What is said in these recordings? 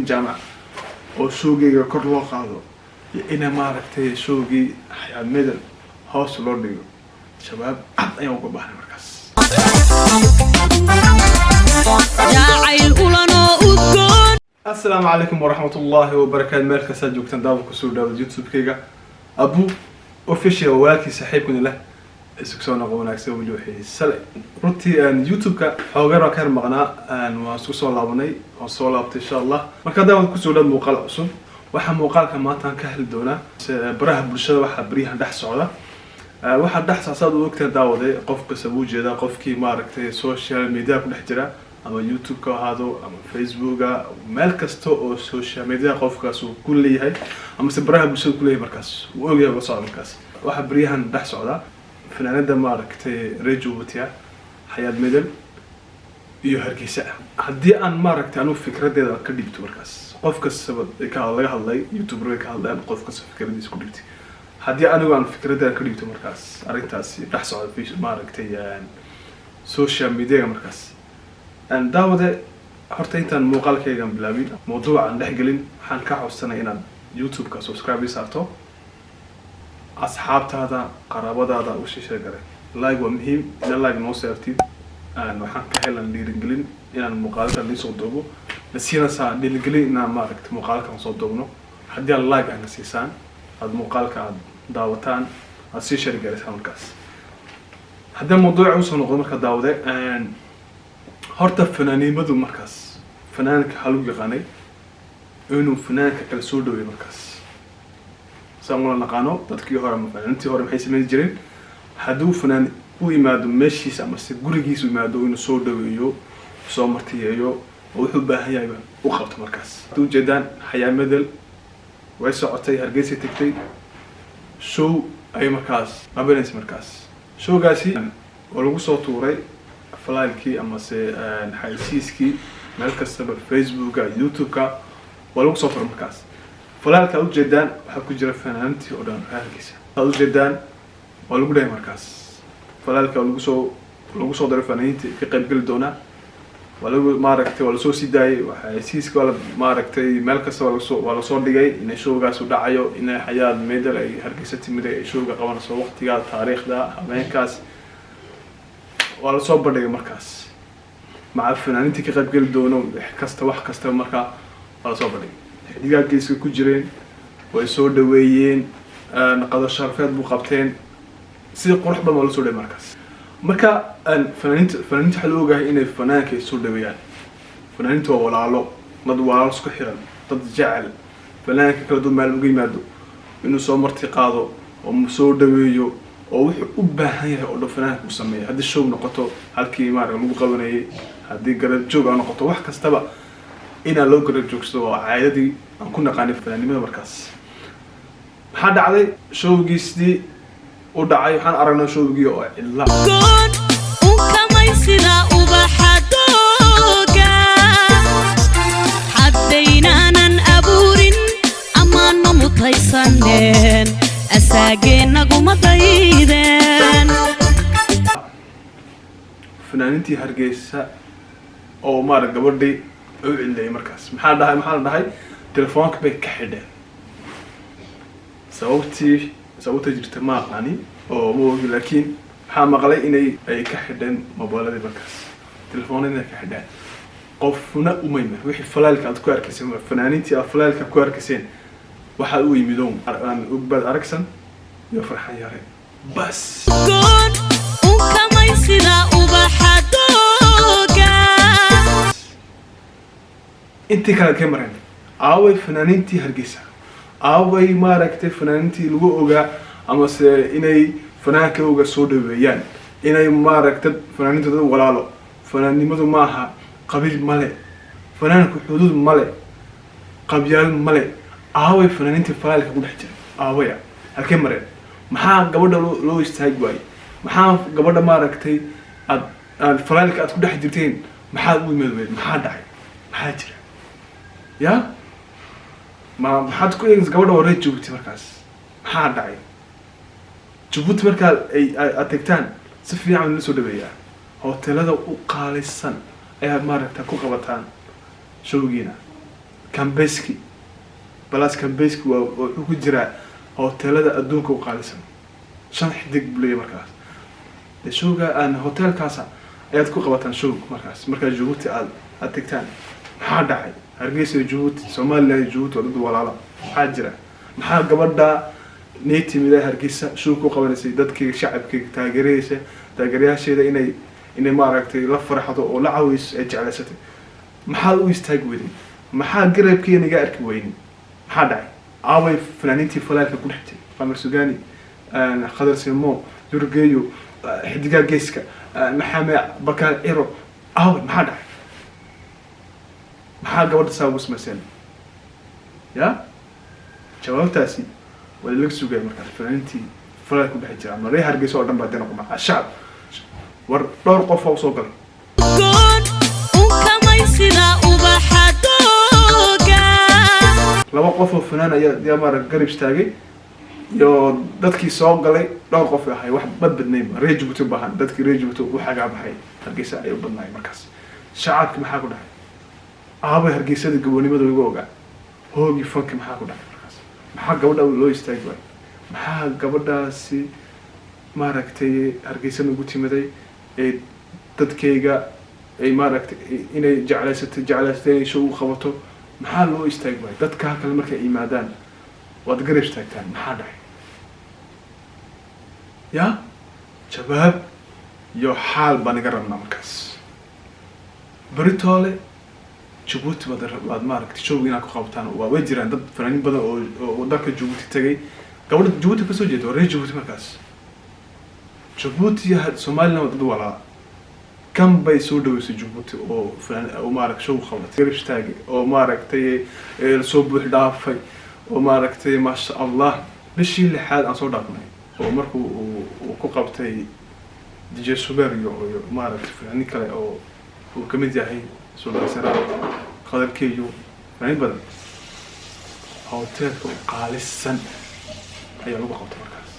Hakim Jamac oo showgiga kor loo qaado ina maaragtay showgii Xayaad Medel hoos loo dhigo shabaab cad ayaan uga baahnay markaas السلام عليكم ورحمة الله وبركاته. مركز سجوكتن دابو كسور دابو يوتيوب كيغا أبو أوفيشال واكي صاحبكم له سكسونا قونا كسو وجوهي سلام رتي أن يوتيوب كا حوغيرا كان مغنا أن واسوسو لابني وصو لابت إن شاء الله مركز دابو كسور دابو موقال عصم وحا موقال كما تان كهل دونا براه بلشده وحا بريها دحس علا وحا دحس عصاد وقتن داو دي قف قسبو جيدا قف كي ماركتي سوشيال ميديا كل حجرا أما يوتيوب كهادو أما فيسبوك مال كستو أو سوشيال ميديا قف كاسو كل هاي أما سبرها بلشده كل مركز وأوجي بصار مركز وحا بريها دحس علا فنان دا ماركتي ريجو بتيا حياد ميدل iyo hargeysa hadii aan maaragtay anu fikradeeda ka dhigto markaas qofka sabab ka laga hadlay youtuber ka hadlay qofka fikradiisa ku dhigtay hadii anigu aan fikradeeda ka dhigto markaas arintaasi dhax socod maaragtay social media markaas aan daawade horta intaan muuqaalkayga bilaabin mowduucan dhex gelin waxaan ka codsanay inaan youtube ka subscribe saarto asxaabtaada qaraabadaada u sheeshay garay like waa muhiim in like noo saartid waxaan ka helan dhiirigelin inaan muuqaalka la soo doobo nasiina saa dhiirigelin inaan maaragtay muuqaalka soo doobno hadii aad like aan siisaan aad muuqaalka aad daawataan aad si share gareysaan markaas hadda mowduuca uu soo noqdo marka daawade horta fanaanimadu markaas fanaanka halu yaqaanay inuu fanaanka kala soo dhaweeyo markaas سامونا نقانو dadkii hore ma fanaantii hore maxay sameeyay jireen haduu fanaan u yimaado meeshiisa ama si gurigiisa u yimaado inuu soo dhaweeyo soo martiyeeyo oo wuxuu baahan yahay u qabto markaas tuu jeedaan Xayaad Medel way socotay Hargeysa tagtay show ay markaas qabanaysa markaas showgaasi oo lagu soo tuuray falaylkii ama se xaysiiskii meel kasta Facebook YouTube-ka waa lagu soo tuuray markaas فلالك أو جدان حكوا جرى فنانتي ودان هالكيس أو جدان ولو قدام مركز فلالك أو لو سو در فنانتي في قلب الدونا ولو ماركتي ولا سو سيداي وحسيس ولا ماركتي ملكس ولا صور دقي إن شو قاس ودعيو إن حياة ميدل أي هالكيسة ميدل شو قاونا سو وقت قال تاريخ ده أمريكاس ولا صور بدقي مركز مع فنانتي في قلب الدونا حكست وحكست مركز ولا صور بدقي digaagiiska ku jireen way soo dhaweeyeen naqado sharafeed buu qabteen si qurux badan loo soo dhaweeyay marka fanaaniinta xal ogahay inay fanaanka soo dhaweeyaan fanaaniinta waa walaalo mad walaalo isku xiran dad jecel fanaanka kala duwan meel uga yimaado inuu soo marti qaado oo soo dhaweeyo oo wuxuu u baahan yahay oo fanaanka uu sameeyo hadii show noqoto halkii maarag lagu qabanayay hadii garab joog aan noqoto wax kastaba إن لو قرر جوكسو عادي أكون قاني فلاني ما مركز حد علي شو جيسدي ودعي حن أرانا شو بيجي إلا كون وكما يصير وبحدوكا حدينا نن أبورين أمان ما متيسنين أساقين قوم ضيدين فنانتي هرجيسة أو مارك قبردي اللي مركز محل ده تلفونك بكحدة صوتي جرت ما يعني أو مو لكن حام غلي إني أي كحدة موبايل ده مركز تلفوني ده كحدة قفنا أميمة وحي فلالك عند كوار كسين فنانيتي فلالك كوار كسين وحلو يمدون أنا أقبل أركسن يفرحان يا ريت بس كون وكما يصير وبحدوكا انت كلا كاميرا اوي فنانينتي هرجيسا اوي ماركتي فنانينتي لو اوغا اما اني فنانك اوغا سو دبيان اني ماركتد فنانينتي ولالو فنانيمدو maaha qabiil male fanaanku xuduud male qabyal male away fanaaniinti falaalka ku dhex jira awaya halkee mareen maxaa gabadha loo istaag waay maxaa gabadha maaragtay aad falaalka aad ku dhex jirteen maxaa u imaadeen maxaa dhacay maxaa jira يا ما حد كويس قبله وريت جبتي مركز حاد عين جبت مركز أي أتكتان سفيا عن السود بيا هو تلاذا وقال السن أي مرة تكو قبتان شو جينا Kambeski balaas Kambeski wuxuu ku jiraa hoteelada adduunka u qaalisan 5 xidig bulay markaas showga aan hotelkaas ayaad ku qabataan show markaas Djibouti aad tagtaan maxaa dhacay Hargeysa Djibouti Soomaaliya Djibouti dad walaalo maxaa jira maxaa gabadha neetimida Hargeysa show ku qabanaysa dadkii shacabkii taageerayaasheeda inay maaragtay la farxado oo la caawis ay jeclaysatay maxaa u istaag weydin maxaa garabkeena iga arki weydin maxaa dhacay aaway fanaaniintii falaalka ku dhextay Qamar Sugaani Khadar Simo Durgeeyo xidiga geeska Maxamed Bakar Ero aaway maxaa dhacay maxaa gabadha saabu smaseen ya jawaabtaasi wala laga sugay markaa fanaaniintii falaalka ku dhex jira maray Hargeysa oo dhan baa dina kuma shacab war dhowr qof oo soo galay laba qof oo fanaan ayaa marag garib istaagay iyo dadkii soo galay dhowr qof ahay wax badbadnay reer Djibouti baahan dadkii reer Djibouti waxa ga baxay Hargeysa ay u badnaay markaas shacabka maxaa ku dhacay aaba Hargeysada gaboonimada lagu ogaa hoogi fanka maxaa ku dhacay markaas maxaa gabadha loo istaagay maxaa gabadhaasi maaragtay Hargeysa ugu timaday ee dadkayga ay maaragtay inay jeclaysatay show qabato maxaa loo istaagay dadka kale markay iimaadaan wad garab istaagtaan maxaa dhacay ya jawaab iyo xaal baan iga rabnaa markaas Britole Djibouti wad maaragtay show inaa ku qabtaan waa way jiraan dad fanaaniin badan oo dalka Djibouti tagay gabadha Djibouti ka soo jeedo reer Djibouti markaas Djibouti iyo Soomaaliland dad walaa كم بيسودوا في جيبوتي أو فلان أو مارك شو خلص قريش تاجي أو مارك تي الصوب الدافي أو مارك تي ما شاء الله بشي اللي حال أصور داكمي أو مركو وكوكبتي دي جي سوبر يو مارك فلان كلا أو وكميديا هي سودا سرا خضر كيو يعني بدل هوتيل قالسن هي لو بقى مركز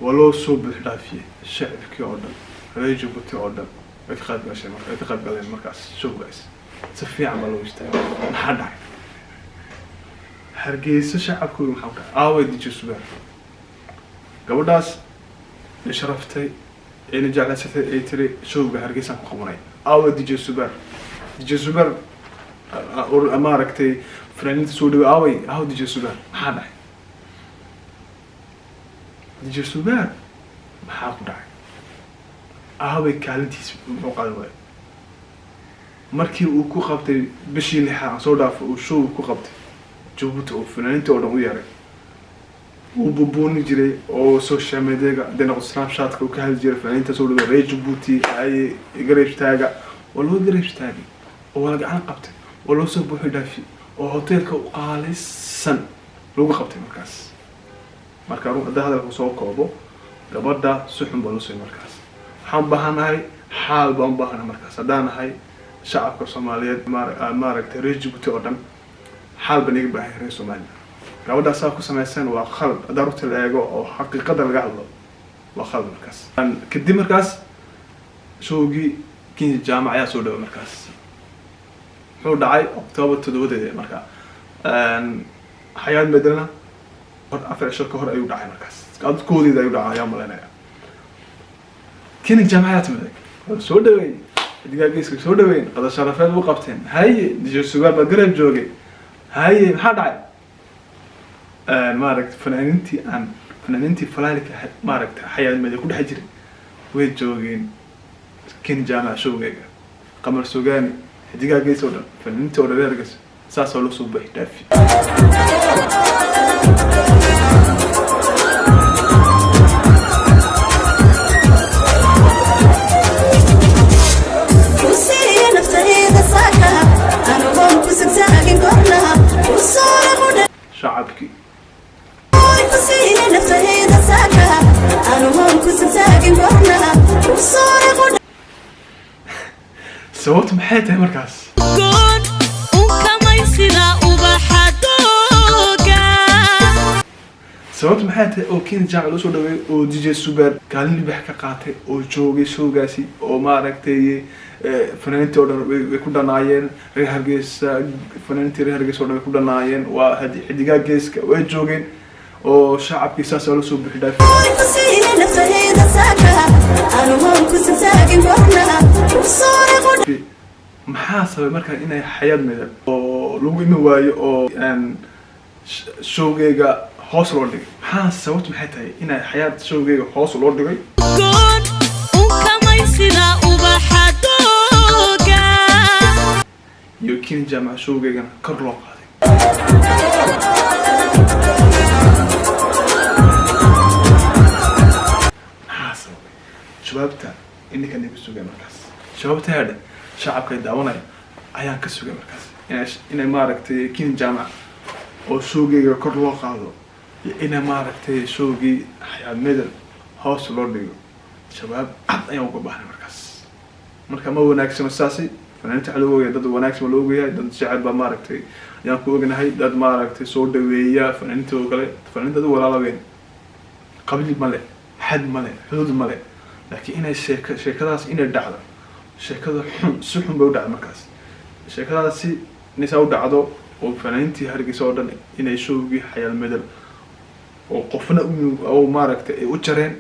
ولو صوب الدافي الشعب كيودن reer Djibouti oo dhan ay ka qayb galeen markaas showgaas si fiican baa loo istaagay maxaa dhacay Hargeysa shacabku maxaa dhacay aaway DJ Subar gabadhaas sharaftay inay jeclaysatay ay tiri showga Hargeysa ku qabanay aaway DJ Subar oo maaragtay fanaaniinta soo dhaw aaway DJ Subar maxaa dhacay DJ Subar maxaa ku dhacay aaway kaalintiis muxuu qaaday markii uu ku qabtay bishii lixaad soo dhaaf uu show ku qabtay Djibouti oo fanaaniinta oo dhan u yaray uu bubuuni jiray oo social media dana Snapchat ka hal jiray fanaaniinta soo dhaw reer Djibouti ay garab taaga waloo garab taagay oo wala gacan qabtay waloo soo buuxi dhaafi oo hotelka u qaalisan lagu qabtay marka ruuxda hadalku soo koobo gabadha suxun baa loo soo markaas waxaan baahanahay xaal baan baahanahay markaas hadaan ahay shacabka Soomaaliyeed maaragtay reer Djibouti oo dhan xaal baan iga baahay reer Soomaaliya gabadha saa ku samaysan waa khalad darurta la eego oo xaqiiqada laga hadlo waa khalad markaas kadib markaas showgii Kenya jaamac ayaa soo dhaw markaas wuxuu dhacay October 7 markaa xayad madana afar shirka hor ayuu dhacay markaas dadkoodii ayuu dhacay malanaya Kenya jaamacad maday soo dhaweey digaagiiska soo dhaweyn qada sharafeed u qabteen haye DJ Sugar ba garab joogay haye maxaa dhacay maaragtay fanaaniintii falaalka maaragtay xayad maday ku dhex jiray way joogeen Kenya jaamac showgeega Qamar Sugaani digaagiisa oo dhan fanaaniintii oo dheergas saas oo loo soo bixi dhaafi شعبكي سويت محيتها مركز سويت محيتها او كين جاعل وسو دوي او دي جي سوبر قال لي بحكا قاتي او جوغي شوغاسي او ماركتي fanaaniintii oo dhan way ku dhanaayeen reer Hargeysa fanaaniintii reer Hargeysa oo dhan way ku dhanaayeen waa xidigaa geeska way joogeen oo shacabkii saas la soo bixi dhaafay maxaa sababay markaa inay xayaad midab oo lagu imi waayo oo showgeyga hoos loo dhigay maxaa sababtu maxay tahay inay xayaad showgeyga hoos loo dhigay iyo King Jaamac showgeygana kor loo qaaday شبابته إني كان يبي مركز شبابته هذا شعب كيدا وانا أيان كسوق مركز إن ما ركتي كين جامع أو سوقي كرلو قاضو إن ما ركتي سوقي حياة مدل هاوس لورديو شباب أيان وقبحنا مركز ما هو ناكس مساسي فنانت علوية ضد وناكس ملوية ضد شعب ما ركتي يان كوجنا هاي ضد ما ركتي صور دوية فنانت وقلة فنانت دو ولا وين قبل الملء حد ملء حدود الملء لكن إن الشركات إن الدعوة الشركات سحن بودع مركز الشركات سي نساو دعوة وفنانتي هرجي صورنا إن يشوفي حياة المدل وقفنا أو ماركت وتشرين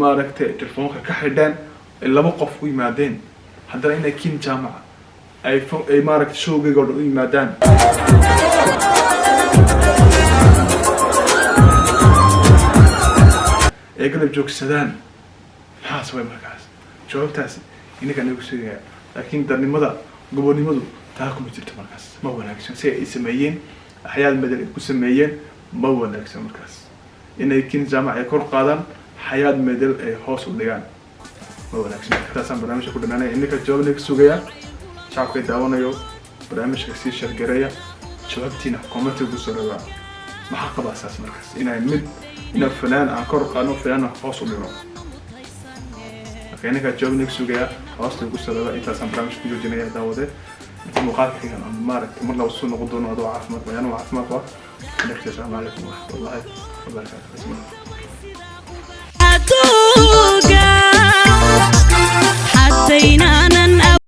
ماركت تلفونك كحدان اللي بقف ويمادين هذا إن كين جامعة أي ماركت شو بيقول ويمادان يقلب جوك السودان حاس وين مركز جواب تاسي إنك أنا بسويها لكن درني ماذا قبوني ماذا تاكم بتجرت مركز ما هو ناقص شيء يسميين أحياء المدن يسميين ما هو ناقص مركز إنه يمكن جامع يكون قادم حياة مدل هوس وديان ما هو ناقص مركز أنا برنامج كل أنا إنك جواب ناقص سويها شعب كيداونا يو برنامج كسي شرقية شبابتينا كومنت بسرعة ما حق بأساس مركز إنه يمد إن فلان أنكر قانون فلان خاص بينه. لكن إنك جواب نفسه جاء خاص تقول سبب أنت سامبرامج فيديو جنيه داوده أنت مقال كذا عن مارك مر لو سون غضون هذا عافمك ويانا وعافمك إنك تسلم عليكم والله وبركاته. حتى